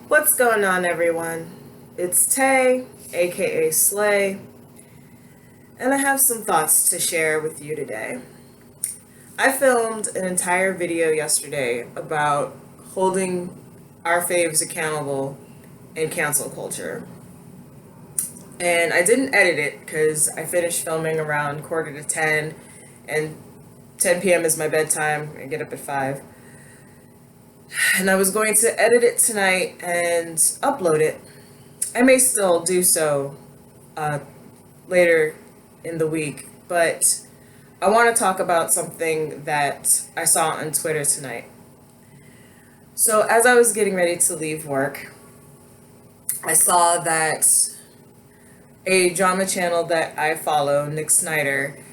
What's going on, everyone? It's Tay, aka Slay, and I have some thoughts to share with you today. I filmed an entire video yesterday about holding our faves accountable in cancel culture. And I didn't edit it because I finished filming around quarter to 10, and 10 p.m. is my bedtime. I get up at 5. And I was going to edit it tonight and upload it. I may still do so later in the week, but I want to talk about something that I saw on Twitter tonight. So, as I was getting ready to leave work, I saw that a drama channel that I follow, Nick Snyder,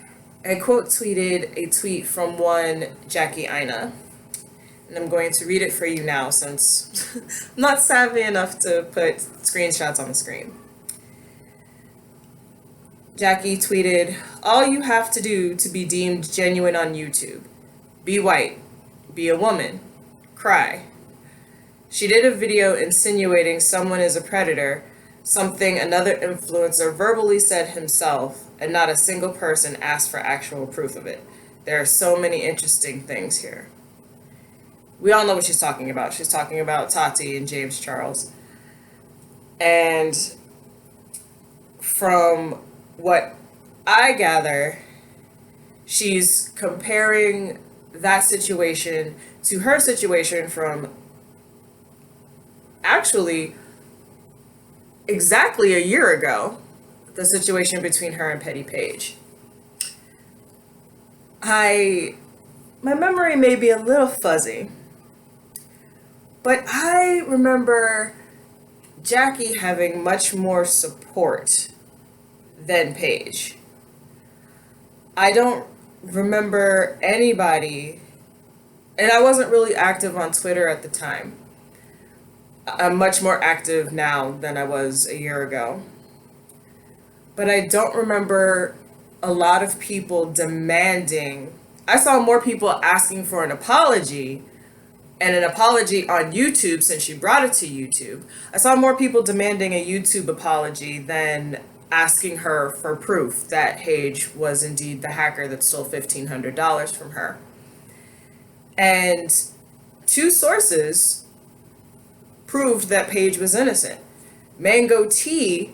had quote tweeted a tweet from one Jackie Ina. And I'm going to read it for you now since I'm not savvy enough to put screenshots on the screen. Jackie tweeted, "All you have to do to be deemed genuine on YouTube. Be white. Be a woman. Cry." She did a video insinuating someone is a predator, something another influencer verbally said himself, and not a single person asked for actual proof of it. There are so many interesting things here. We all know what she's talking about. She's talking about Tati and James Charles. And from what I gather, she's comparing that situation to her situation from actually exactly a year ago, the situation between her and Petty Page. My memory may be a little fuzzy, but I remember Jackie having much more support than Paige. I don't remember anybody, and I wasn't really active on Twitter at the time. I'm much more active now than I was a year ago. But I don't remember a lot of people demanding. I saw more people asking for an apology, and an apology on YouTube since she brought it to YouTube. I saw more people demanding a YouTube apology than asking her for proof that Paige was indeed the hacker that stole $1,500 from her. And two sources proved that Paige was innocent. Mango Tea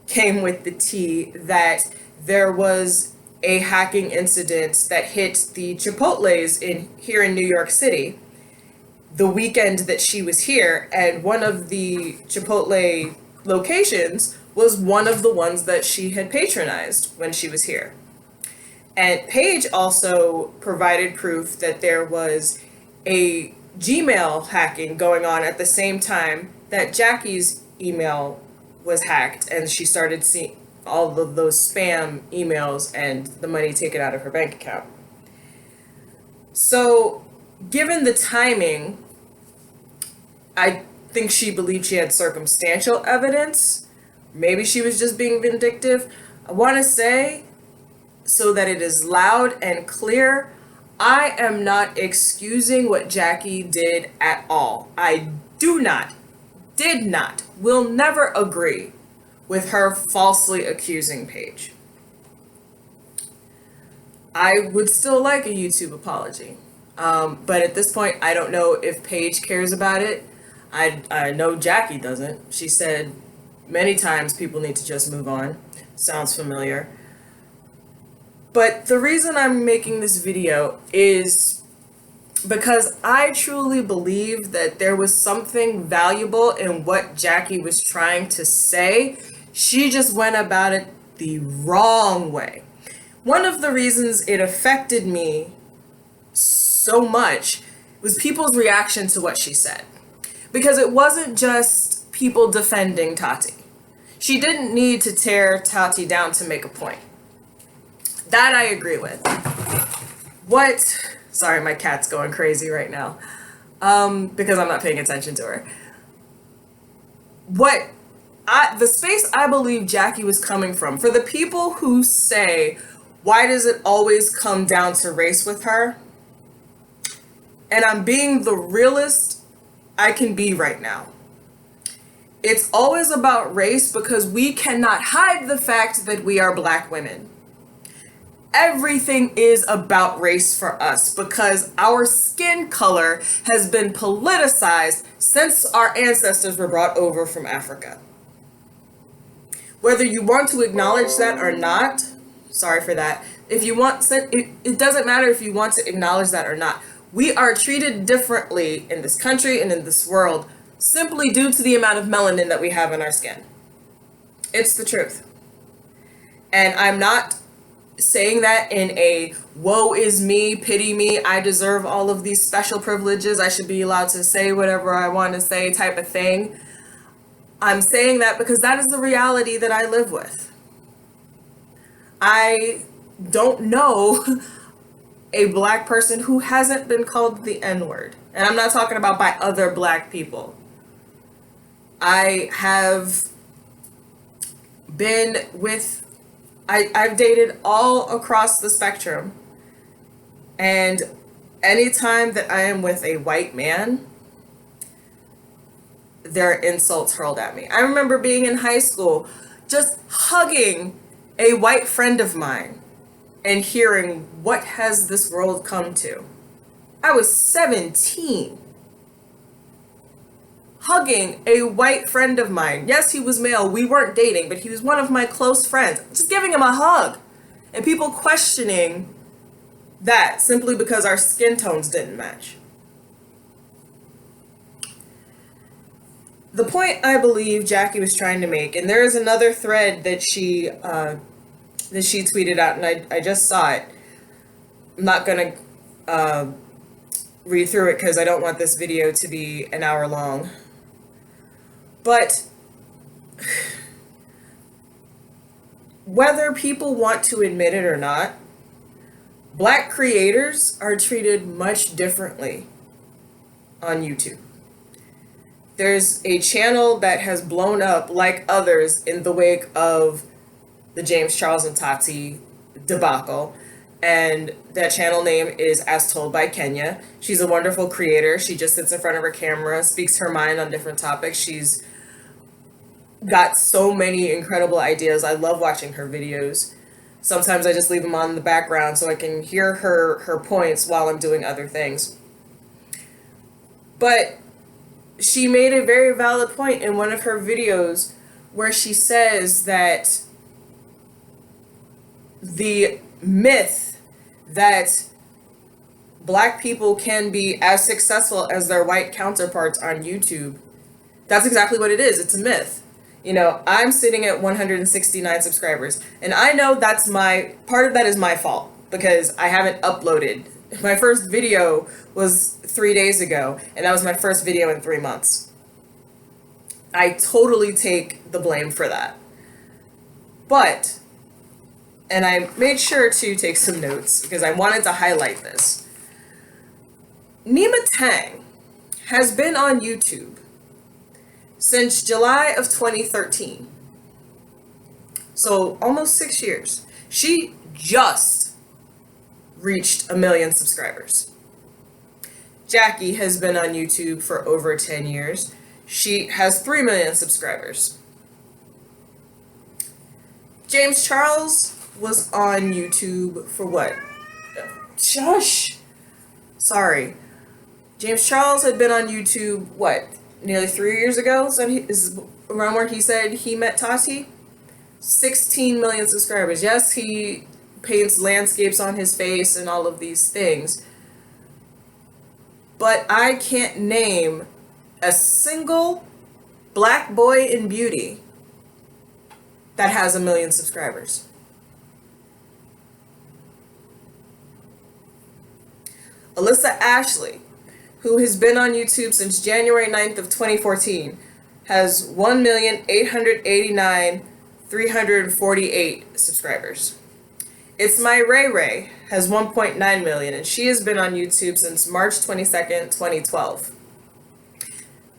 came with the tea that there was a hacking incident that hit the Chipotles here in New York City the weekend that she was here, and one of the Chipotle locations was one of the ones that she had patronized when she was here. And Paige also provided proof that there was a Gmail hacking going on at the same time that Jackie's email was hacked, and she started seeing all of those spam emails and the money taken out of her bank account. So, given the timing, I think she believed she had circumstantial evidence. Maybe she was just being vindictive. I want to say, so that it is loud and clear, I am not excusing what Jackie did at all. I did not, will never agree with her falsely accusing Paige. I would still like a YouTube apology. But at this point, I don't know if Paige cares about it. I know Jackie doesn't. She said many times people need to just move on. Sounds familiar. But the reason I'm making this video is because I truly believe that there was something valuable in what Jackie was trying to say. She just went about it the wrong way. One of the reasons it affected me so much was people's reaction to what she said. Because it wasn't just people defending Tati. She didn't need to tear Tati down to make a point. That I agree with. Sorry, my cat's going crazy right now. Because I'm not paying attention to her. The space I believe Jackie was coming from, for the people who say, why does it always come down to race with her? And I'm being the realest I can be right now. It's always about race because we cannot hide the fact that we are Black women. Everything is about race for us because our skin color has been politicized since our ancestors were brought over from Africa. Whether you want to acknowledge that or not, sorry for that. If you want, it doesn't matter if you want to acknowledge that or not. We are treated differently in this country and in this world simply due to the amount of melanin that we have in our skin. It's the truth. And I'm not saying that in a woe is me, pity me, I deserve all of these special privileges, I should be allowed to say whatever I want to say type of thing. I'm saying that because that is the reality that I live with. I don't know a Black person who hasn't been called the N-word. And I'm not talking about by other Black people. I have been with, I've dated all across the spectrum. And anytime that I am with a white man, there are insults hurled at me. I remember being in high school, just hugging a white friend of mine and hearing, what has this world come to? I was 17. Hugging a white friend of mine. Yes, he was male. We weren't dating, but he was one of my close friends. Just giving him a hug. And people questioning that simply because our skin tones didn't match. The point I believe Jackie was trying to make, and there is another thread that she tweeted out, and I just saw it. I'm not going to read through it because I don't want this video to be an hour long. But whether people want to admit it or not, Black creators are treated much differently on YouTube. There's a channel that has blown up like others in the wake of the James Charles and Tati debacle. And that channel name is As Told by Kenya. She's a wonderful creator. She just sits in front of her camera, speaks her mind on different topics. She's got so many incredible ideas. I love watching her videos. Sometimes I just leave them on in the background so I can hear her points while I'm doing other things. But she made a very valid point in one of her videos where she says that the myth that Black people can be as successful as their white counterparts on YouTube, that's exactly what it is. It's a myth. You know, I'm sitting at 169 subscribers, and I know that's part of that is my fault because I haven't uploaded. My first video was 3 days ago, and that was my first video in 3 months. I totally take the blame for that. But, and I made sure to take some notes because I wanted to highlight this. Nima Tang has been on YouTube since July of 2013. So almost 6 years. She just reached 1 million subscribers. Jackie has been on YouTube for over 10 years. She has 3 million subscribers. James Charles was on YouTube for what? Shush! Sorry. James Charles had been on YouTube, what, nearly 3 years ago? So is around where he said he met Tati? 16 million subscribers. Yes, he paints landscapes on his face and all of these things. But I can't name a single Black boy in beauty that has 1 million subscribers. Alyssa Ashley, who has been on YouTube since January 9th of 2014, has 1,889,348 subscribers. It's My Ray Ray has 1.9 million, and she has been on YouTube since March 22nd, 2012.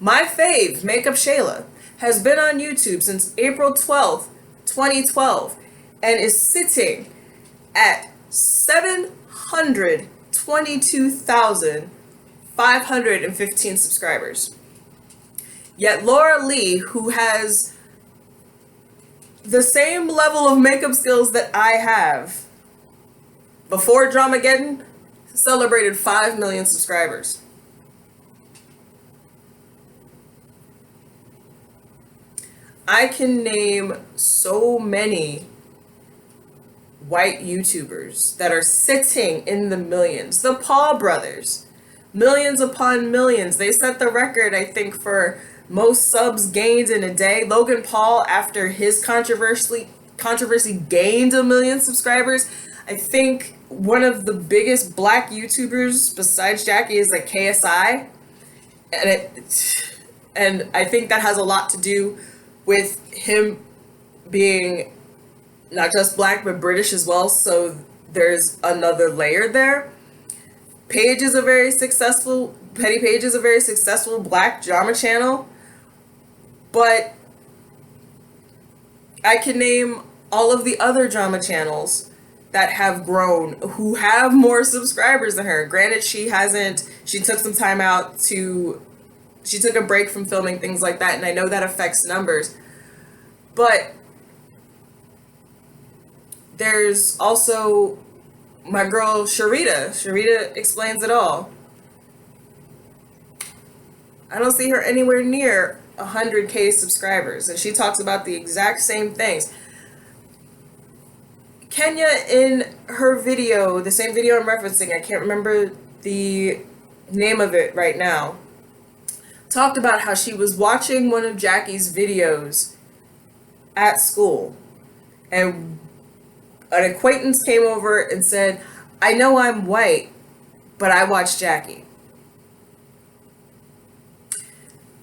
My fave, Makeup Shayla, has been on YouTube since April 12th, 2012, and is sitting at 722,515 subscribers. Yet Laura Lee, who has the same level of makeup skills that I have, before Dramageddon, celebrated 5 million subscribers. I can name so many white YouTubers that are sitting in the millions. The Paul brothers, millions upon millions. They set the record, I think, for most subs gained in a day. Logan Paul, after his controversy gained 1 million subscribers. I think one of the biggest black YouTubers besides Jackie is like KSI. And I think that has a lot to do with him being not just black but British as well, so there's another layer there. Petty Page is a very successful black drama channel, but I can name all of the other drama channels that have grown, who have more subscribers than her. Granted, she took some time out she took a break from filming, things like that, and I know that affects numbers. But there's also my girl Sharita. Sharita explains it all. I don't see her anywhere near 100K subscribers, and she talks about the exact same things. Kenya, in her video, the same video I'm referencing, I can't remember the name of it right now, talked about how she was watching one of Jackie's videos at school, and an acquaintance came over and said, "I know I'm white, but I watch Jackie."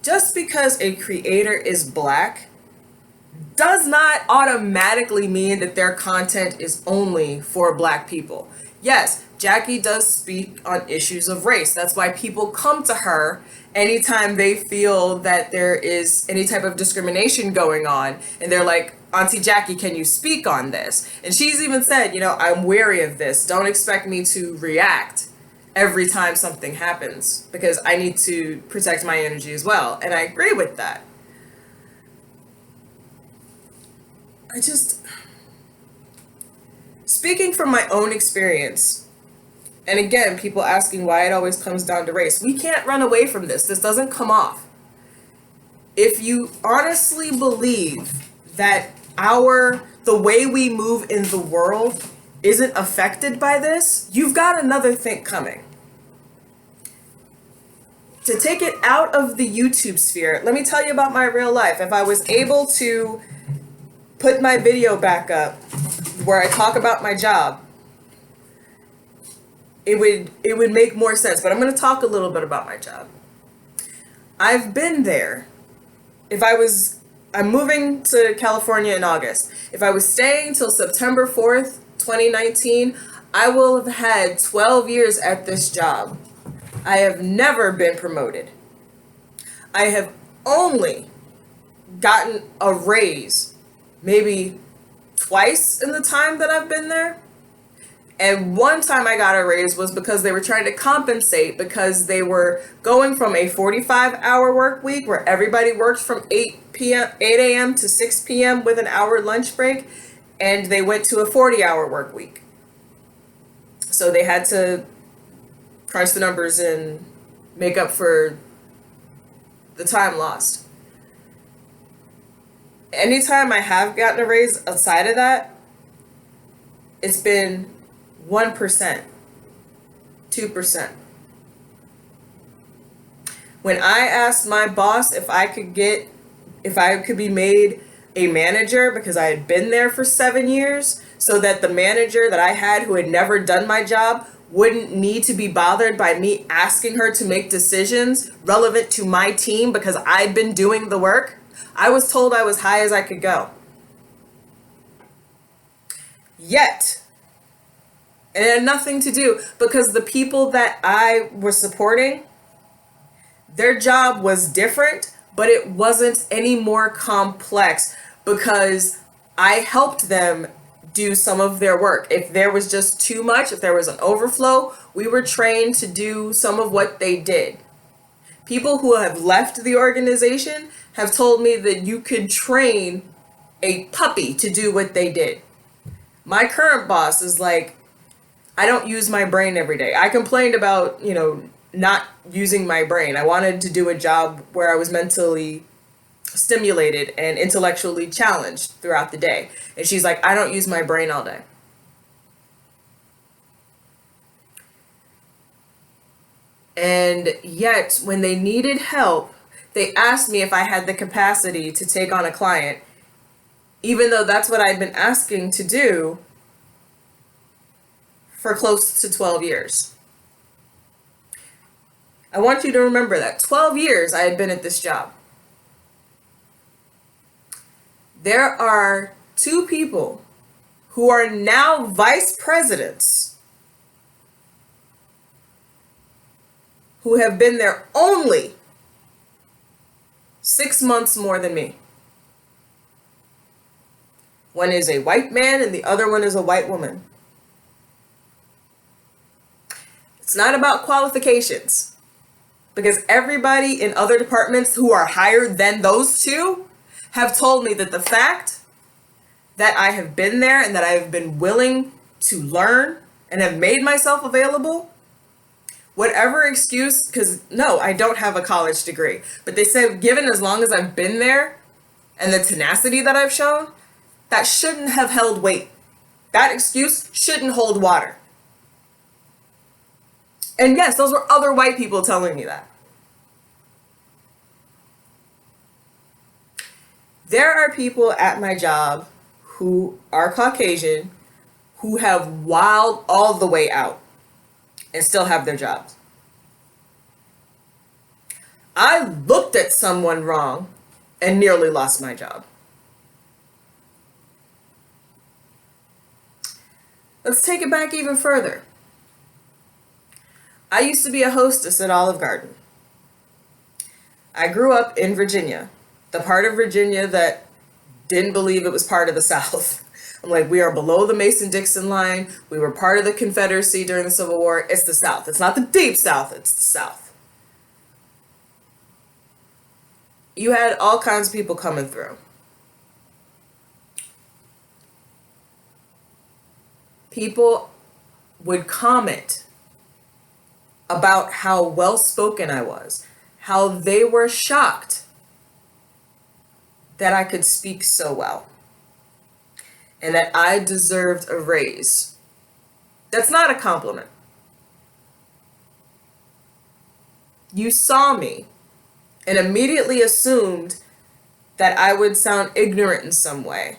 Just because a creator is black does not automatically mean that their content is only for black people. Yes, Jackie does speak on issues of race. That's why people come to her anytime they feel that there is any type of discrimination going on. And they're like, "Auntie Jackie, can you speak on this?" And she's even said, "I'm wary of this. Don't expect me to react every time something happens, because I need to protect my energy as well." And I agree with that. Speaking from my own experience, and again, people asking why it always comes down to race, we can't run away from this. This doesn't come off. If you honestly believe that the way we move in the world isn't affected by this, you've got another thing coming. To take it out of the YouTube sphere, let me tell you about my real life. If I was able to put my video back up where I talk about my job, it would make more sense. But I'm going to talk a little bit about my job. I've been there. I'm moving to California in August. If I was staying till September 4th, 2019, I will have had 12 years at this job. I have never been promoted. I have only gotten a raise maybe twice in the time that I've been there. And one time I got a raise was because they were trying to compensate, because they were going from a 45-hour work week where everybody worked from 8 a.m. to 6 p.m. with an hour lunch break, and they went to a 40-hour work week. So they had to crunch the numbers and make up for the time lost. Anytime I have gotten a raise outside of that, it's been 1%, 2%. When I asked my boss if I could be made a manager, because I had been there for 7 years, so that the manager that I had, who had never done my job, wouldn't need to be bothered by me asking her to make decisions relevant to my team because I'd been doing the work, I was told I was high as I could go. Yet, and it had nothing to do, because the people that I was supporting, their job was different, but it wasn't any more complex, because I helped them do some of their work. If there was just too much, if there was an overflow, we were trained to do some of what they did. People who have left the organization have told me that you could train a puppy to do what they did. My current boss is like, I don't use my brain every day. I complained about, not using my brain. I wanted to do a job where I was mentally stimulated and intellectually challenged throughout the day. And she's like, I don't use my brain all day. And yet, when they needed help, they asked me if I had the capacity to take on a client, even though that's what I'd been asking to do for close to 12 years. I want you to remember that 12 years I had been at this job. There are 2 people who are now vice presidents who have been there only 6 months more than me. One is a white man and the other one is a white woman. It's not about qualifications, because everybody in other departments who are higher than those 2 have told me that the fact that I have been there and that I have been willing to learn and have made myself available, whatever excuse, because no, I don't have a college degree, but they say given as long as I've been there and the tenacity that I've shown, that shouldn't have held weight. That excuse shouldn't hold water. And yes, those were other white people telling me that. There are people at my job who are Caucasian, who have wilded all the way out and still have their jobs. I looked at someone wrong and nearly lost my job. Let's take it back even further. I used to be a hostess at Olive Garden. I grew up in Virginia, the part of Virginia that didn't believe it was part of the South. I'm like, we are below the Mason-Dixon line. We were part of the Confederacy during the Civil War. It's the South. It's not the deep South. It's the South. You had all kinds of people coming through. People would comment about how well-spoken I was, how they were shocked that I could speak so well, and that I deserved a raise. That's not a compliment. You saw me and immediately assumed that I would sound ignorant in some way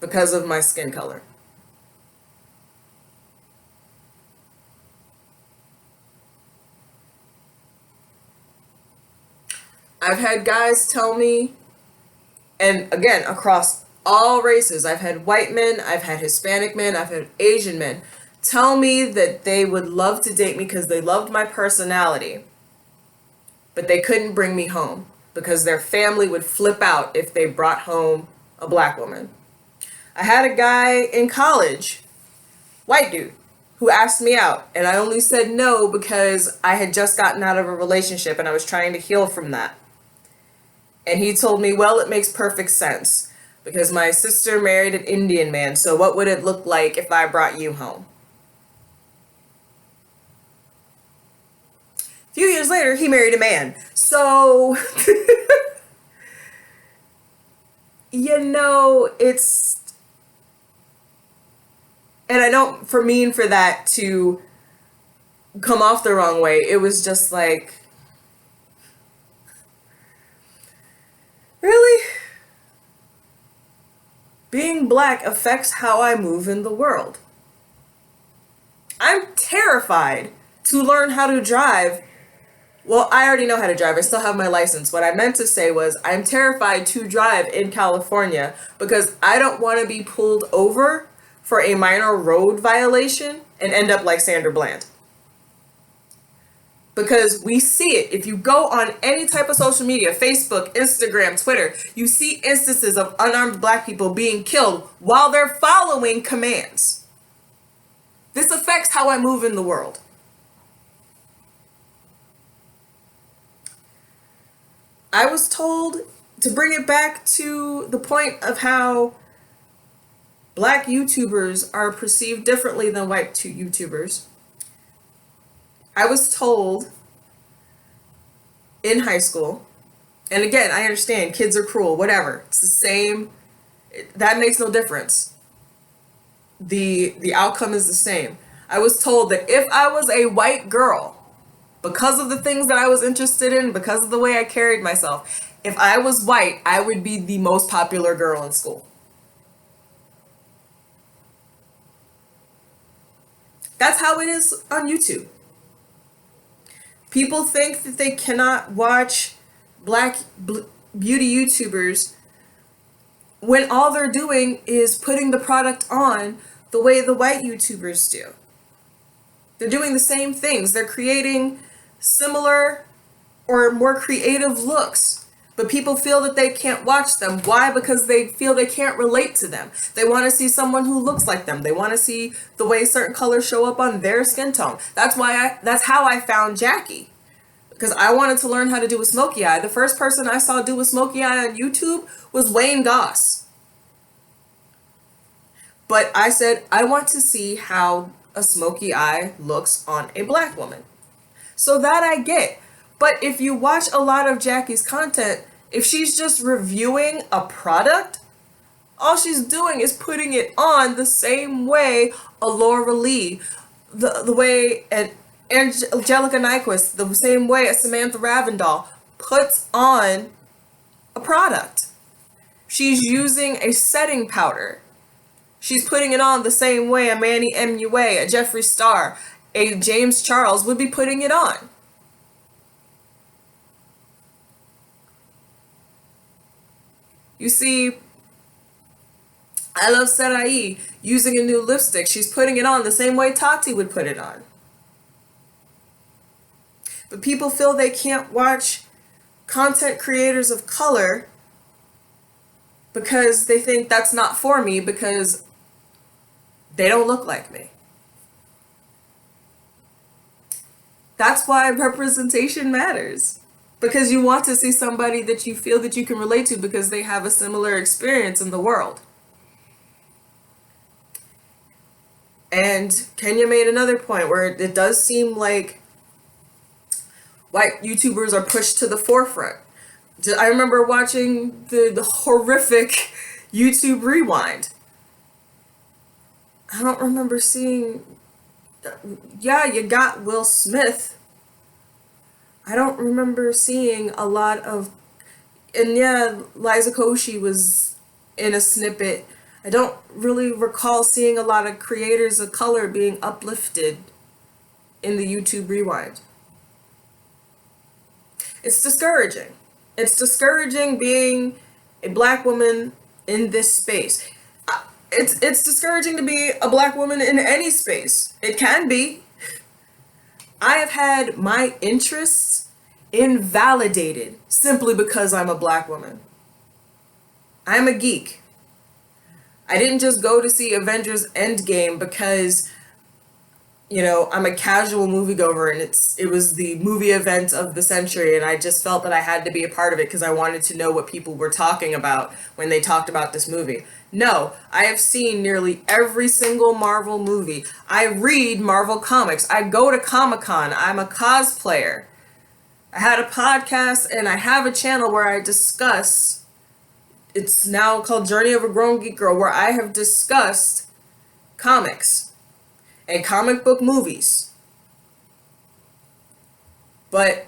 because of my skin color. I've had guys tell me, and again, across all races, I've had white men, I've had Hispanic men, I've had Asian men, tell me that they would love to date me because they loved my personality, but they couldn't bring me home because their family would flip out if they brought home a black woman. I had a guy in college, white dude, who asked me out, and I only said no because I had just gotten out of a relationship and I was trying to heal from that. And he told me, well, it makes perfect sense because my sister married an Indian man, so what would it look like if I brought you home? A few years later, he married a man. So, it's, and I don't mean for that to come off the wrong way. It was just like, really? Being black affects how I move in the world. I'm terrified to learn how to drive. Well, I already know how to drive. I still have my license. What I meant to say was I'm terrified to drive in California because I don't want to be pulled over for a minor road violation and end up like Sandra Bland. Because we see it. If you go on any type of social media, Facebook, Instagram, Twitter, you see instances of unarmed black people being killed while they're following commands. This affects how I move in the world. I was told, to bring it back to the point of how black YouTubers are perceived differently than white YouTubers, I was told in high school, and again, I understand kids are cruel, whatever. It's the same. That makes no difference. The outcome is the same. I was told that if I was a white girl, because of the things that I was interested in, because of the way I carried myself, if I was white, I would be the most popular girl in school. That's how it is on YouTube. People think that they cannot watch black beauty YouTubers when all they're doing is putting the product on the way the white YouTubers do. They're doing the same things. They're creating similar or more creative looks, but people feel that they can't watch them. Why? Because they feel they can't relate to them. They want to see someone who looks like them. They want to see the way certain colors show up on their skin tone. That's how I found Jackie, because I wanted to learn how to do a smoky eye. The first person I saw do a smoky eye on YouTube was Wayne Goss. But I said, I want to see how a smoky eye looks on a black woman. So that I get. But if you watch a lot of Jackie's content, if she's just reviewing a product, all she's doing is putting it on the same way a Laura Lee, the way an Angelica Nyquist, the same way a Samantha Ravindal puts on a product. She's using a setting powder. She's putting it on the same way a Manny MUA, a Jeffree Star, a James Charles would be putting it on. You see, I Love Sarai using a new lipstick. She's putting it on the same way Tati would put it on. But people feel they can't watch content creators of color because they think that's not for me because they don't look like me. That's why representation matters. Because you want to see somebody that you feel that you can relate to because they have a similar experience in the world. And Kenya made another point where it does seem like white YouTubers are pushed to the forefront. I remember watching the horrific YouTube Rewind. I don't remember seeing... Yeah, you got Will Smith. I don't remember seeing a lot of... And yeah, Liza Koshy was in a snippet. I don't really recall seeing a lot of creators of color being uplifted in the YouTube Rewind. It's discouraging. It's discouraging being a black woman in this space. It's discouraging to be a black woman in any space. It can be. I have had my interests invalidated simply because I'm a black woman. I'm a geek. I didn't just go to see Avengers Endgame because, you know, I'm a casual moviegoer and it was the movie event of the century and I just felt that I had to be a part of it because I wanted to know what people were talking about when they talked about this movie. No, I have seen nearly every single Marvel movie. I read Marvel comics. I go to Comic-Con. I'm a cosplayer. I had a podcast and I have a channel where I discuss, it's now called Journey of a Grown Geek Girl, where I have discussed comics and comic book movies. But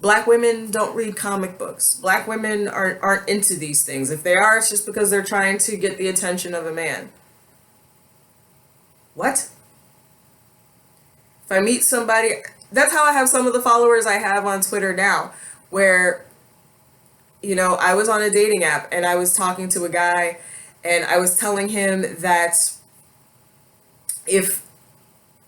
black women don't read comic books. Black women aren't into these things. If they are, it's just because they're trying to get the attention of a man. What? If I meet somebody, that's how I have some of the followers I have on Twitter now, where, you know, I was on a dating app and I was talking to a guy and I was telling him that if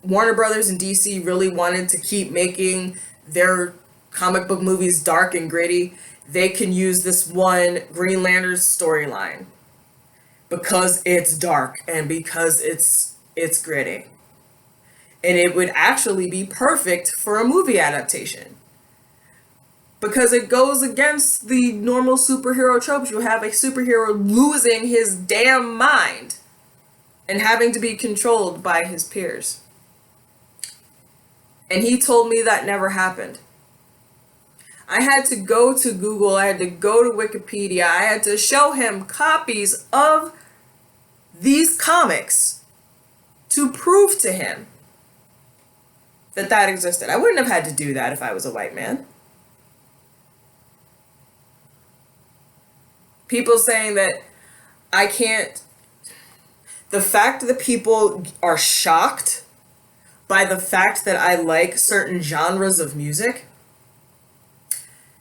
Warner Brothers and DC really wanted to keep making their comic book movies dark and gritty, they can use this one Green Lantern storyline because it's dark and because it's gritty. And it would actually be perfect for a movie adaptation. because it goes against the normal superhero tropes. You have a superhero losing his damn mind and having to be controlled by his peers. And he told me that never happened. I had to go to Google, I had to go to Wikipedia, I had to show him copies of these comics to prove to him that that existed. I wouldn't have had to do that if I was a white man. People saying that I can't... The fact that people are shocked by the fact that I like certain genres of music.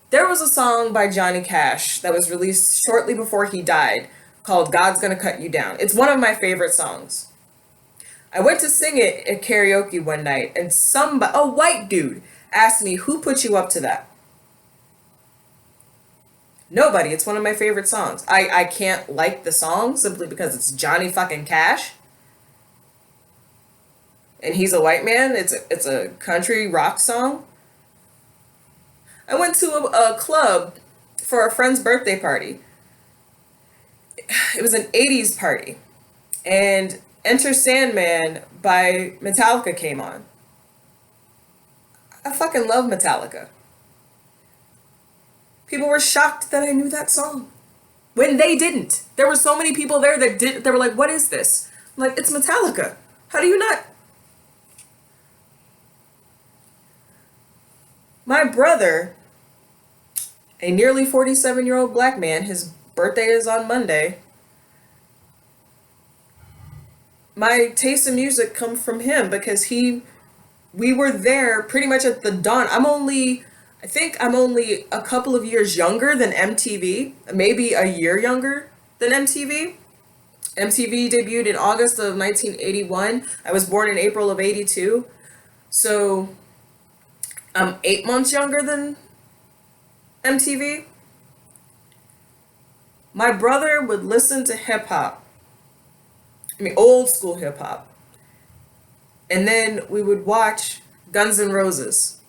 There was a song by Johnny Cash that was released shortly before he died called God's Gonna Cut You Down. It's one of my favorite songs. I went to sing it at karaoke one night and a white dude asked me, who put you up to that? Nobody. It's one of my favorite songs. I can't like the song simply because it's Johnny fucking Cash. And he's a white man. It's a country rock song. I went to a club for a friend's birthday party. It was an 80s party. And Enter Sandman by Metallica came on. I fucking love Metallica. People were shocked that I knew that song. When they didn't. There were so many people there that didn't. They were like, what is this? I'm like, it's Metallica. How do you not? My brother, a nearly 47-year-old black man, his birthday is on Monday. My taste in music come from him because we were there pretty much at the dawn. I think I'm only a couple of years younger than MTV, maybe a year younger than MTV. MTV debuted in August of 1981. I was born in April of 82. So I'm 8 months younger than MTV. My brother would listen to hip hop. I mean, old school hip hop. And then we would watch Guns N' Roses.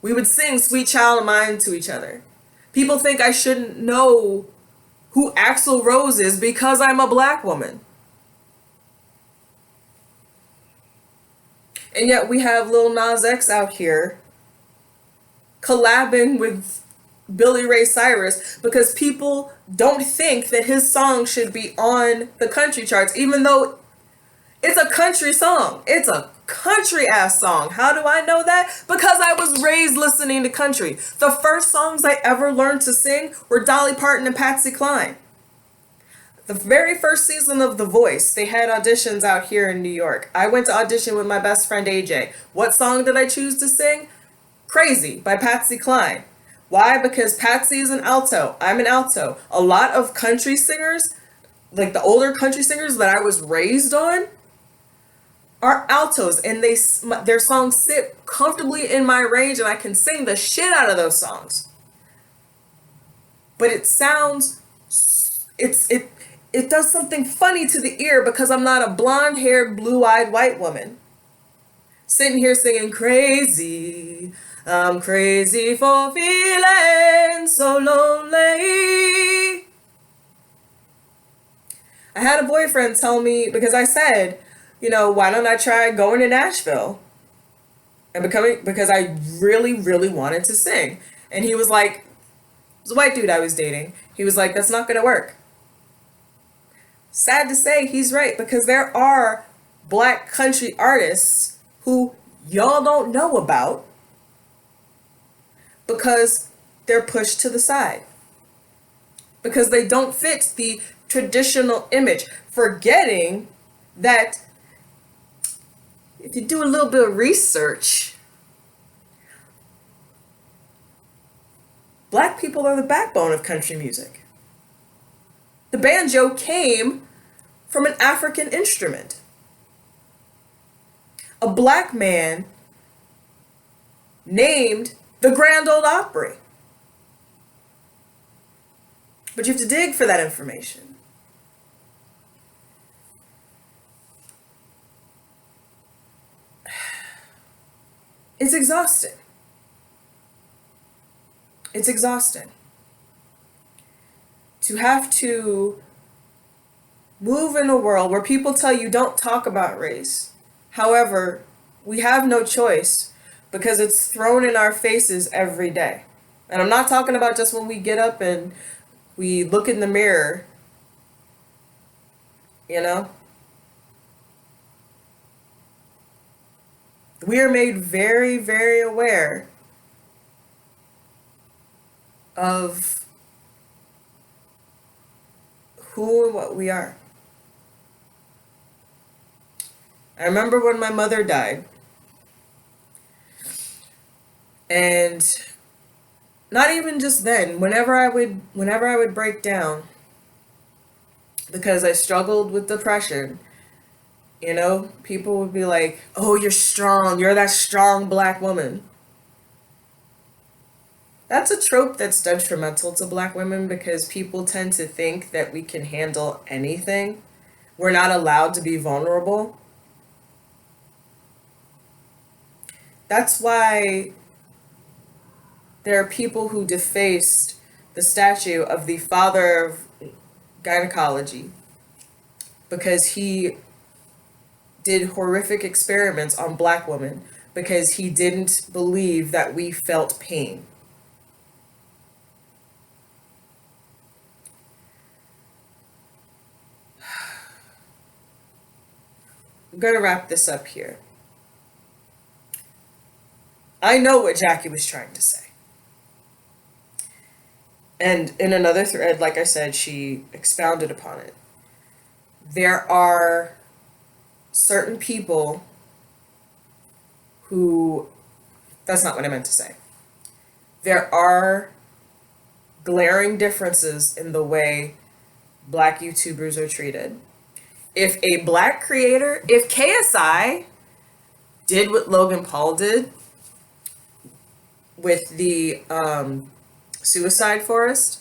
We would sing Sweet Child of Mine to each other. People think I shouldn't know who Axl Rose is because I'm a black woman. And yet we have Lil Nas X out here collabing with Billy Ray Cyrus because people don't think that his song should be on the country charts, even though it's a country song. It's a country ass song. How do I know that? Because I was raised listening to country. The first songs I ever learned to sing were Dolly Parton and Patsy Cline. The very first season of The Voice, they had auditions out here in New York. I went to audition with my best friend AJ. What song did I choose to sing? Crazy by Patsy Cline. Why? Because Patsy is an alto. I'm an alto. A lot of country singers, like the older country singers that I was raised on, are altos, and their songs sit comfortably in my range, and I can sing the shit out of those songs. But it sounds, it does something funny to the ear because I'm not a blonde-haired, blue-eyed white woman sitting here singing crazy. I'm crazy for feeling so lonely. I had a boyfriend tell me, because I said, why don't I try going to Nashville and because I really, really wanted to sing. And he was like, it was a white dude I was dating. He was like, that's not going to work. Sad to say, he's right, because there are black country artists who y'all don't know about because they're pushed to the side. Because they don't fit the traditional image. Forgetting that if you do a little bit of research, black people are the backbone of country music. The banjo came from an African instrument. A black man named the Grand Ole Opry. But you have to dig for that information. It's exhausting. It's exhausting to have to move in a world where people tell you don't talk about race. However, we have no choice because it's thrown in our faces every day. And I'm not talking about just when we get up and we look in the mirror, you know? We are made very, very aware of who and what we are. I remember when my mother died, and not even just then, whenever I would break down because I struggled with depression, you know, people would be like, "Oh, you're strong. You're that strong black woman." That's a trope that's detrimental to black women because people tend to think that we can handle anything. We're not allowed to be vulnerable. That's why there are people who defaced the statue of the father of gynecology because he did horrific experiments on black women because he didn't believe that we felt pain. I'm going to wrap this up here. I know what Jackie was trying to say. And in another thread, like I said, she expounded upon it. There are certain people who, that's not what I meant to say. There are glaring differences in the way black YouTubers are treated. If a black creator, if KSI did what Logan Paul did with the suicide forest,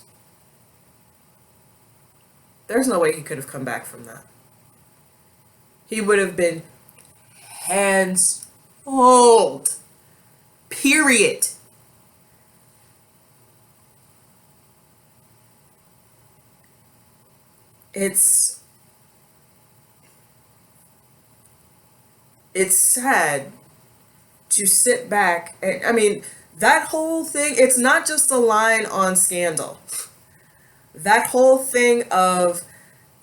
there's no way he could have come back from that. He would have been hands hold. Period. It's sad to sit back and, I mean, that whole thing, it's not just a line on Scandal. That whole thing of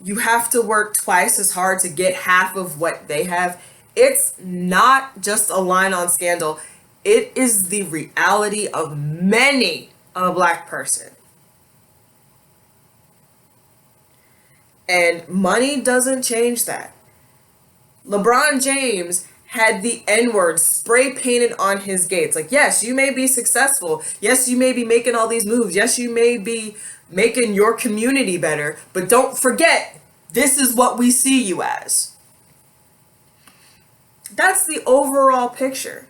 you have to work twice as hard to get half of what they have, it's not just a line on Scandal. It is the reality of many a black person. And money doesn't change that. LeBron James had the N-word spray painted on his gates. Like, yes, you may be successful. Yes, you may be making all these moves. Yes, you may be making your community better. But don't forget, this is what we see you as. That's the overall picture.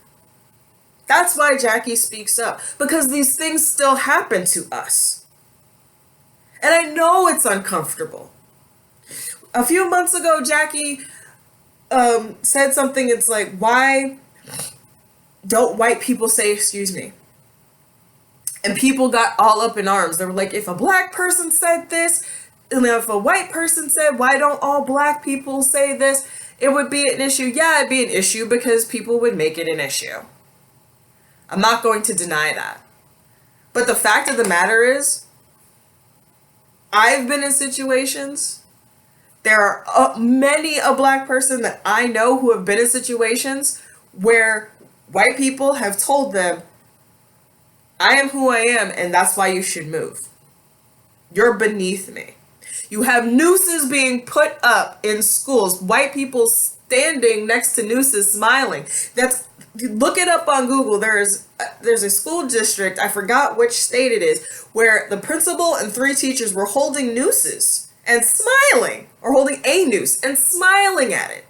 That's why Jackie speaks up. Because these things still happen to us. And I know it's uncomfortable. A few months ago, Jackie said something. It's like, why don't white people say excuse me? And people got all up in arms. They were like, if a black person said this, and if a white person said, why don't all black people say this, it would be an issue. Yeah, it'd be an issue because people would make it an issue. I'm not going to deny that. But the fact of the matter is, I've been in situations. There are many a black person that I know who have been in situations where white people have told them, I am who I am, and that's why you should move. You're beneath me. You have nooses being put up in schools. White people standing next to nooses smiling. Look it up on Google. There's a school district, I forgot which state it is, where the principal and 3 teachers were holding nooses and smiling, or holding a noose and smiling at it.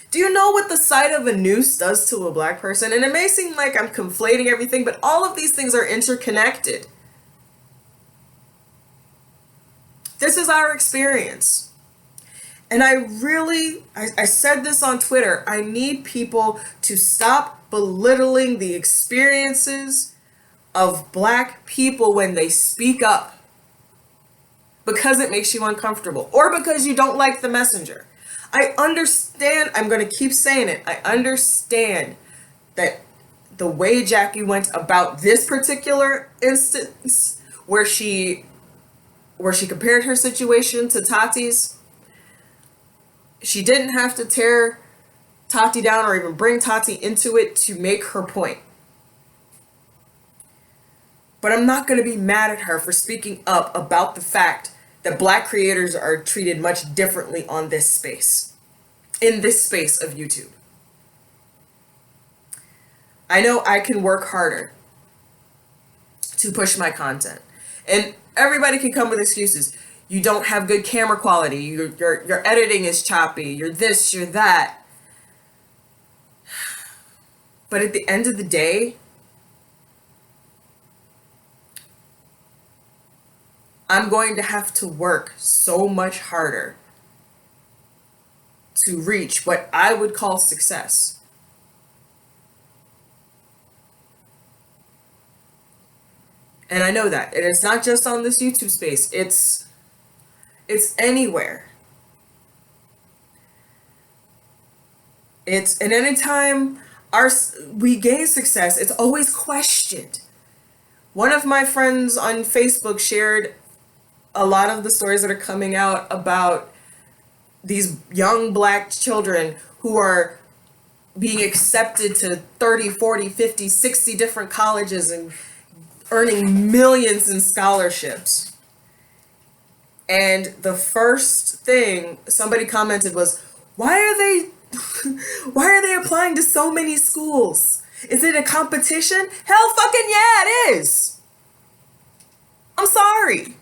Do you know what the sight of a noose does to a black person? And it may seem like I'm conflating everything, but all of these things are interconnected. This is our experience. And I said this on Twitter, I need people to stop belittling the experiences of black people when they speak up because it makes you uncomfortable or because you don't like the messenger. I understand, I'm going to keep saying it, I understand that the way Jackie went about this particular instance where she compared her situation to Tati's, she didn't have to tear Tati down or even bring Tati into it to make her point. But I'm not going to be mad at her for speaking up about the fact that black creators are treated much differently on this space, in this space of YouTube. I know I can work harder to push my content. And everybody can come with excuses. You don't have good camera quality. Your editing is choppy. You're this, you're that. But at the end of the day, I'm going to have to work so much harder to reach what I would call success. And I know that. And it's not just on this YouTube space. It's anywhere. And anytime we gain success, it's always questioned. One of my friends on Facebook shared a lot of the stories that are coming out about these young black children who are being accepted to 30, 40, 50, 60 different colleges and earning millions in scholarships. And the first thing somebody commented was, why are they applying to so many schools? Is it a competition? Hell fucking yeah, it is. I'm sorry.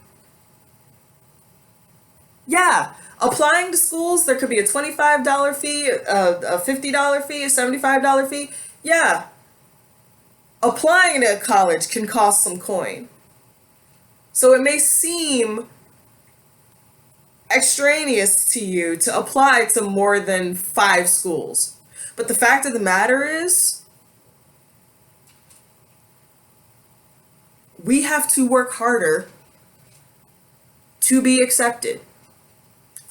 Yeah, applying to schools, there could be a $25 fee, a $50 fee, a $75 fee. Yeah. Applying to college can cost some coin. So it may seem extraneous to you to apply to more than 5 schools. But the fact of the matter is, we have to work harder to be accepted.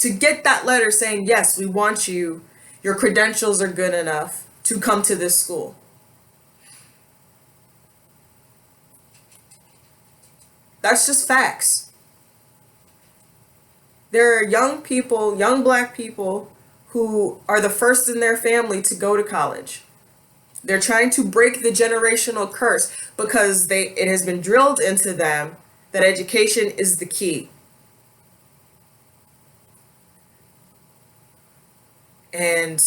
To get that letter saying, yes, we want you, your credentials are good enough to come to this school. That's just facts. There are young people, young black people, who are the first in their family to go to college. They're trying to break the generational curse because it has been drilled into them that education is the key. And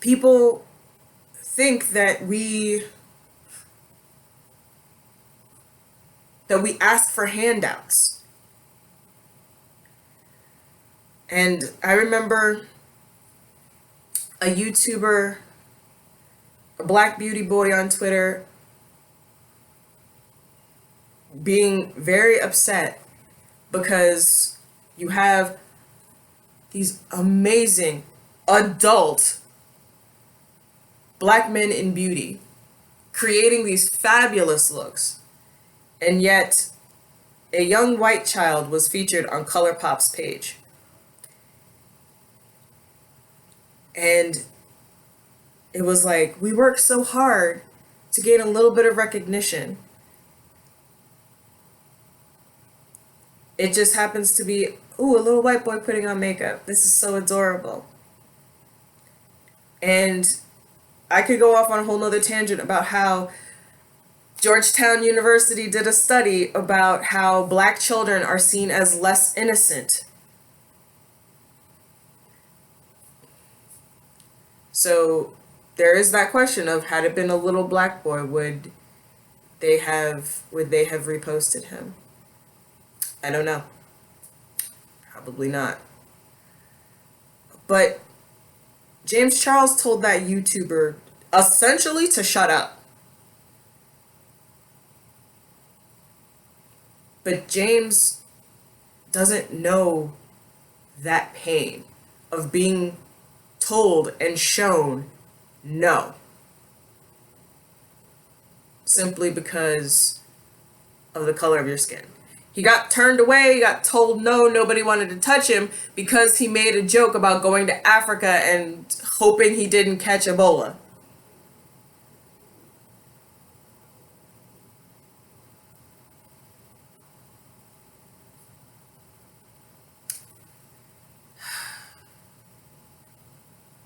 people think that we ask for handouts. And I remember a YouTuber, a black beauty boy on Twitter, being very upset because you have these amazing adult black men in beauty creating these fabulous looks, and yet a young white child was featured on ColourPop's page. And it was like, we worked so hard to gain a little bit of recognition. It just happens to be, ooh, a little white boy putting on makeup. This is so adorable. And I could go off on a whole nother tangent about how Georgetown University did a study about how black children are seen as less innocent. So there is that question of, had it been a little black boy, would they have reposted him? I don't know. Probably not. But James Charles told that YouTuber essentially to shut up. But James doesn't know that pain of being told and shown no. simply because of the color of your skin. He got turned away, he got told no, nobody wanted to touch him because he made a joke about going to Africa and hoping he didn't catch Ebola.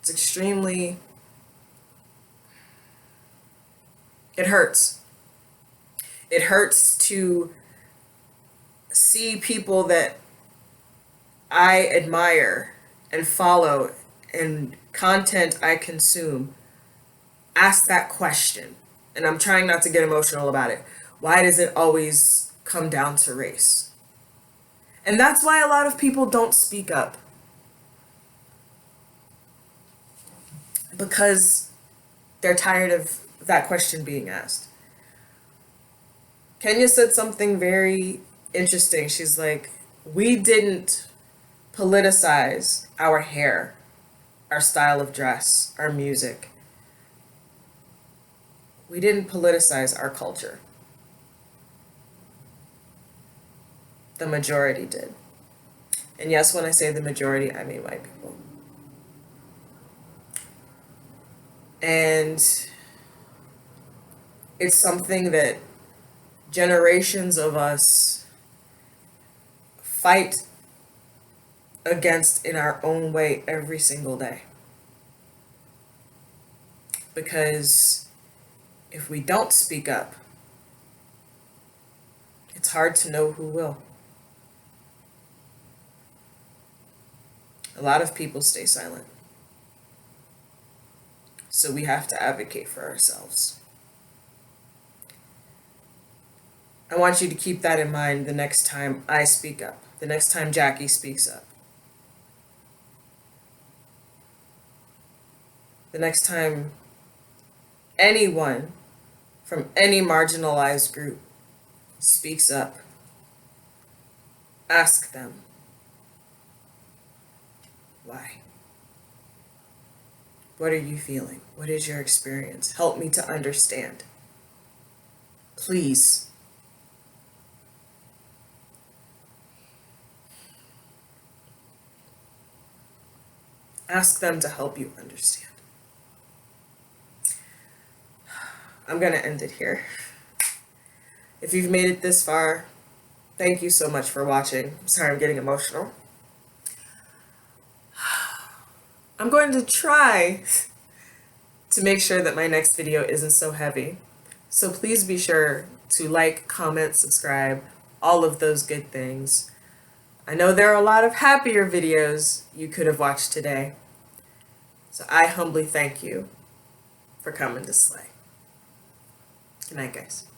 It's extremely... It hurts. It hurts to see people that I admire and follow and content I consume ask that question. And I'm trying not to get emotional about it. Why does it always come down to race? And that's why a lot of people don't speak up. Because they're tired of that question being asked. Kenya said something very interesting. She's like, we didn't politicize our hair, our style of dress, our music. We didn't politicize our culture. The majority did. And yes, when I say the majority, I mean white people. And it's something that generations of us fight against in our own way every single day. Because if we don't speak up, it's hard to know who will. A lot of people stay silent. So we have to advocate for ourselves. I want you to keep that in mind the next time I speak up, the next time Jackie speaks up, the next time anyone from any marginalized group speaks up. Ask them, why? What are you feeling? What is your experience? Help me to understand. Please. Ask them to help you understand. I'm going to end it here. If you've made it this far, thank you so much for watching. I'm sorry I'm getting emotional. I'm going to try to make sure that my next video isn't so heavy. So please be sure to like, comment, subscribe, all of those good things. I know there are a lot of happier videos you could have watched today. So I humbly thank you for coming to Slay. Good night, guys.